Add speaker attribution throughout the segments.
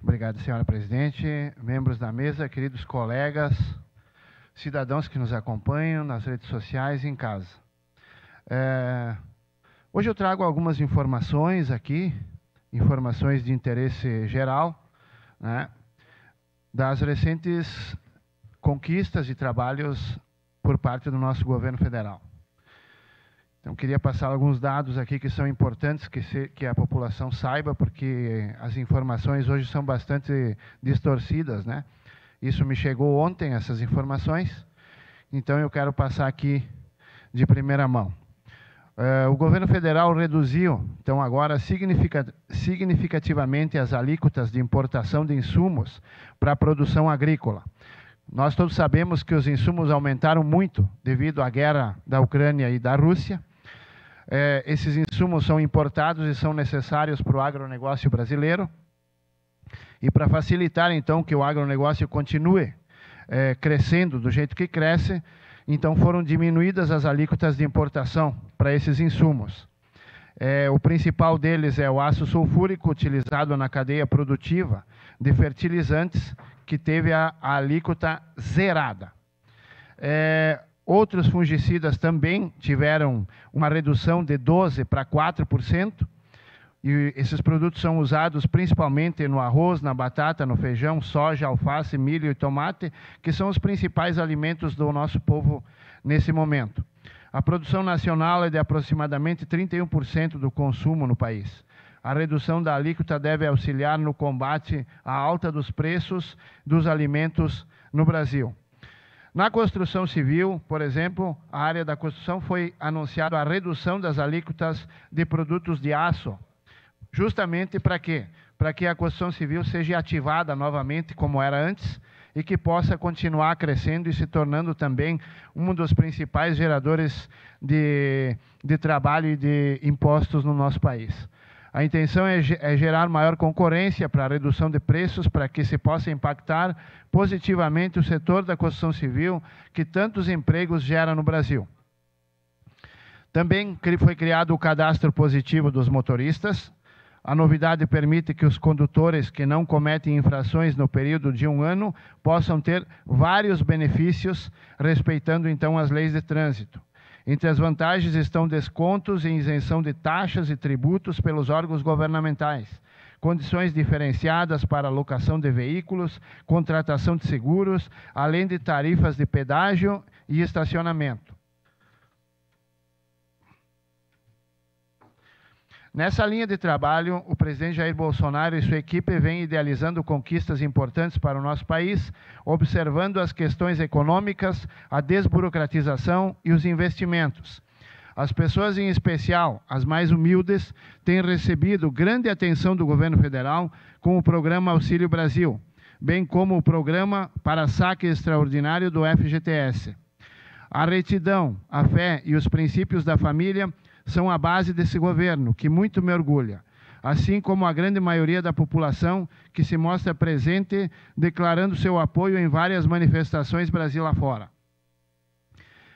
Speaker 1: Obrigado, senhora presidente, membros da mesa, queridos colegas, cidadãos que nos acompanham nas redes sociais e em casa. Hoje eu trago algumas informações aqui, informações de interesse geral, né, das recentes conquistas e trabalhos por parte do nosso governo federal. Então, queria passar alguns dados aqui que são importantes que a população saiba, porque as informações hoje são bastante distorcidas, né? Isso me chegou ontem, essas informações, então eu quero passar aqui de primeira mão. O governo federal reduziu, então, agora significativamente as alíquotas de importação de insumos para a produção agrícola. Nós todos sabemos que os insumos aumentaram muito devido à guerra da Ucrânia e da Rússia. Esses insumos são importados e são necessários para o agronegócio brasileiro. E para facilitar, então, que o agronegócio continue crescendo do jeito que cresce, então foram diminuídas as alíquotas de importação para esses insumos. O principal deles é o aço sulfúrico utilizado na cadeia produtiva de fertilizantes, que teve a alíquota zerada. Outros fungicidas também tiveram uma redução de 12% para 4%, e esses produtos são usados principalmente no arroz, na batata, no feijão, soja, alface, milho e tomate, que são os principais alimentos do nosso povo nesse momento. A produção nacional é de aproximadamente 31% do consumo no país. A redução da alíquota deve auxiliar no combate à alta dos preços dos alimentos no Brasil. Na construção civil, por exemplo, a área da construção foi anunciada a redução das alíquotas de produtos de aço. Justamente para quê? Para que a construção civil seja ativada novamente como era antes e que possa continuar crescendo e se tornando também um dos principais geradores de trabalho e de impostos no nosso país. A intenção é gerar maior concorrência para a redução de preços, para que se possa impactar positivamente o setor da construção civil, que tantos empregos gera no Brasil. Também foi criado o cadastro positivo dos motoristas. A novidade permite que os condutores que não cometem infrações no período de 1 ano possam ter vários benefícios, respeitando então as leis de trânsito. Entre as vantagens estão descontos e isenção de taxas e tributos pelos órgãos governamentais, condições diferenciadas para locação de veículos, contratação de seguros, além de tarifas de pedágio e estacionamento. Nessa linha de trabalho, o presidente Jair Bolsonaro e sua equipe vêm idealizando conquistas importantes para o nosso país, observando as questões econômicas, a desburocratização e os investimentos. As pessoas, em especial, as mais humildes, têm recebido grande atenção do governo federal com o programa Auxílio Brasil, bem como o programa para saque extraordinário do FGTS. A retidão, a fé e os princípios da família são a base desse governo, que muito me orgulha, assim como a grande maioria da população que se mostra presente, declarando seu apoio em várias manifestações Brasil afora.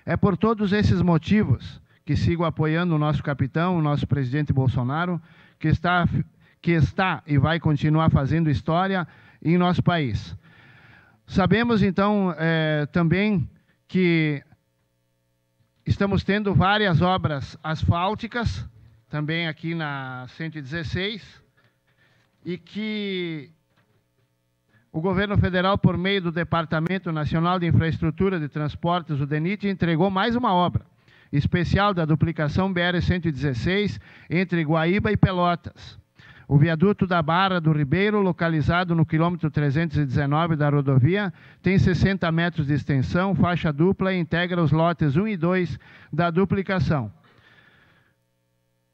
Speaker 1: É por todos esses motivos que sigo apoiando o nosso capitão, o nosso presidente Bolsonaro, que está e vai continuar fazendo história em nosso país. Sabemos, então, também que estamos tendo várias obras asfálticas, também aqui na 116, e que o governo federal, por meio do Departamento Nacional de Infraestrutura de Transportes, o DENIT, entregou mais uma obra especial da duplicação BR-116 entre Guaíba e Pelotas. O viaduto da Barra do Ribeiro, localizado no quilômetro 319 da rodovia, tem 60 metros de extensão, faixa dupla e integra os lotes 1 e 2 da duplicação.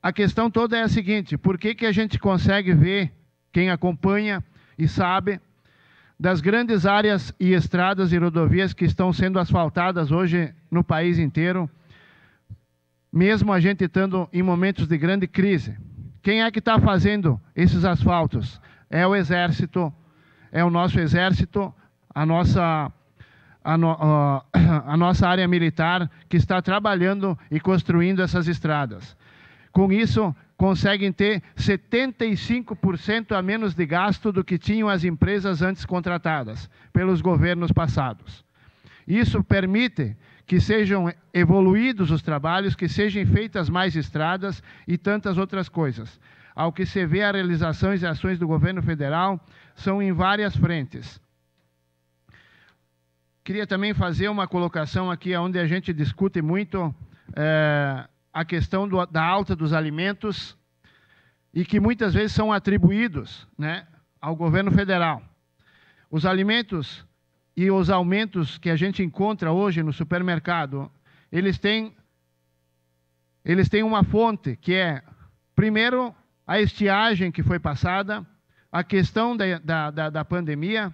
Speaker 1: A questão toda é a seguinte: por que a gente consegue ver, quem acompanha e sabe, das grandes áreas e estradas e rodovias que estão sendo asfaltadas hoje no país inteiro, mesmo a gente estando em momentos de grande crise? Quem é que está fazendo esses asfaltos? É o Exército, é o nosso Exército, a nossa área militar, que está trabalhando e construindo essas estradas. Com isso, conseguem ter 75% a menos de gasto do que tinham as empresas antes contratadas pelos governos passados. Isso permite que sejam evoluídos os trabalhos, que sejam feitas mais estradas e tantas outras coisas. Ao que se vê, as realizações e ações do governo federal são em várias frentes. Queria também fazer uma colocação aqui, onde a gente discute muito a questão da alta dos alimentos e que muitas vezes são atribuídos, né, ao governo federal. Os alimentos e os aumentos que a gente encontra hoje no supermercado, eles têm uma fonte, que é, primeiro, a estiagem que foi passada, a questão da pandemia,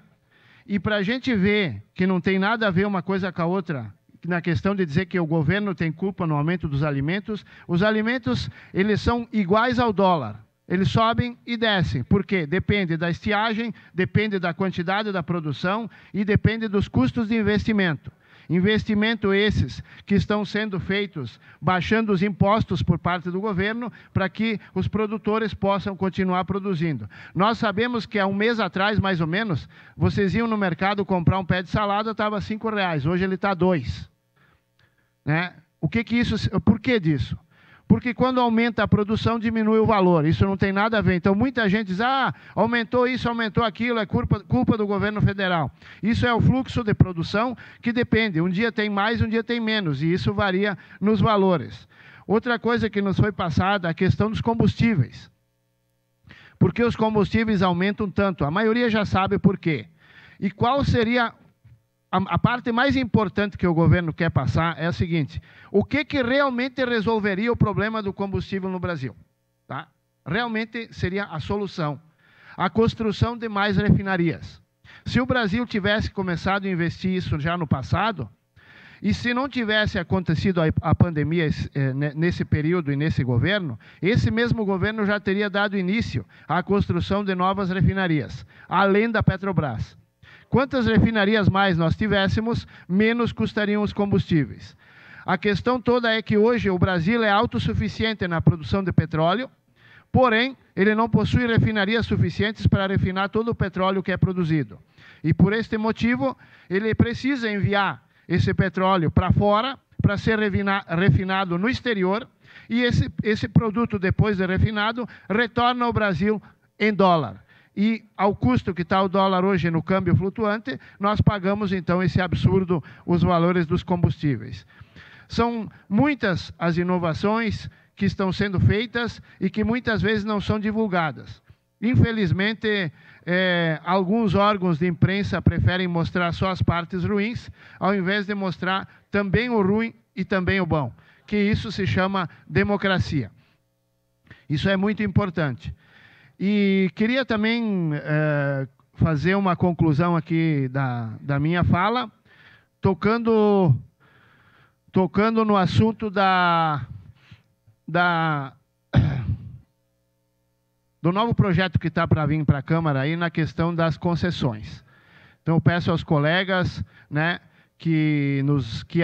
Speaker 1: e para a gente ver que não tem nada a ver uma coisa com a outra, na questão de dizer que o governo tem culpa no aumento dos alimentos, os alimentos, eles são iguais ao dólar. Eles sobem e descem. Por quê? Depende da estiagem, depende da quantidade da produção e depende dos custos de investimento. Investimento esses que estão sendo feitos baixando os impostos por parte do governo para que os produtores possam continuar produzindo. Nós sabemos que há um mês atrás, mais ou menos, vocês iam no mercado comprar um pé de salada, estava R$5, hoje ele está R$2. Né? Por que disso? Porque quando aumenta a produção, diminui o valor. Isso não tem nada a ver. Então, muita gente diz, aumentou isso, aumentou aquilo, é culpa do governo federal. Isso é o fluxo de produção que depende. Um dia tem mais, um dia tem menos, e isso varia nos valores. Outra coisa que nos foi passada, a questão dos combustíveis. Por que os combustíveis aumentam tanto? A maioria já sabe por quê. E qual seria a parte mais importante que o governo quer passar é a seguinte: o que realmente resolveria o problema do combustível no Brasil? Tá? Realmente seria a solução. A construção de mais refinarias. Se o Brasil tivesse começado a investir isso já no passado, e se não tivesse acontecido a pandemia nesse período e nesse governo, esse mesmo governo já teria dado início à construção de novas refinarias, além da Petrobras. Quantas refinarias mais nós tivéssemos, menos custariam os combustíveis. A questão toda é que hoje o Brasil é autossuficiente na produção de petróleo, porém, ele não possui refinarias suficientes para refinar todo o petróleo que é produzido. E por este motivo, ele precisa enviar esse petróleo para fora, para ser refinado no exterior, e esse produto, depois de refinado, retorna ao Brasil em dólar. E ao custo que está o dólar hoje no câmbio flutuante, nós pagamos então esse absurdo, os valores dos combustíveis. São muitas as inovações que estão sendo feitas e que muitas vezes não são divulgadas. Infelizmente, alguns órgãos de imprensa preferem mostrar só as partes ruins, ao invés de mostrar também o ruim e também o bom, que isso se chama democracia. Isso é muito importante. E queria também fazer uma conclusão aqui da minha fala, tocando no assunto do novo projeto que está para vir para a Câmara aí na questão das concessões. Então, eu peço aos colegas, né, que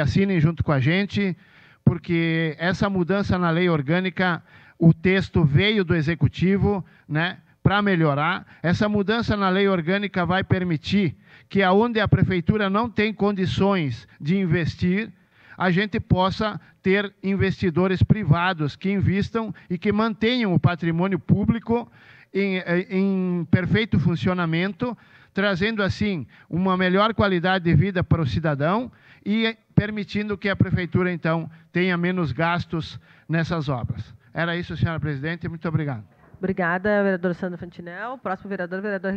Speaker 1: assinem junto com a gente, porque essa mudança na lei orgânica, o texto veio do Executivo, né, para melhorar. Essa mudança na lei orgânica vai permitir que, aonde a Prefeitura não tem condições de investir, a gente possa ter investidores privados que investam e que mantenham o patrimônio público em perfeito funcionamento, trazendo, assim, uma melhor qualidade de vida para o cidadão e permitindo que a Prefeitura, então, tenha menos gastos nessas obras. Era isso, senhora presidente. Muito obrigado.
Speaker 2: Obrigada, vereador Sandro Fantinel. Próximo vereador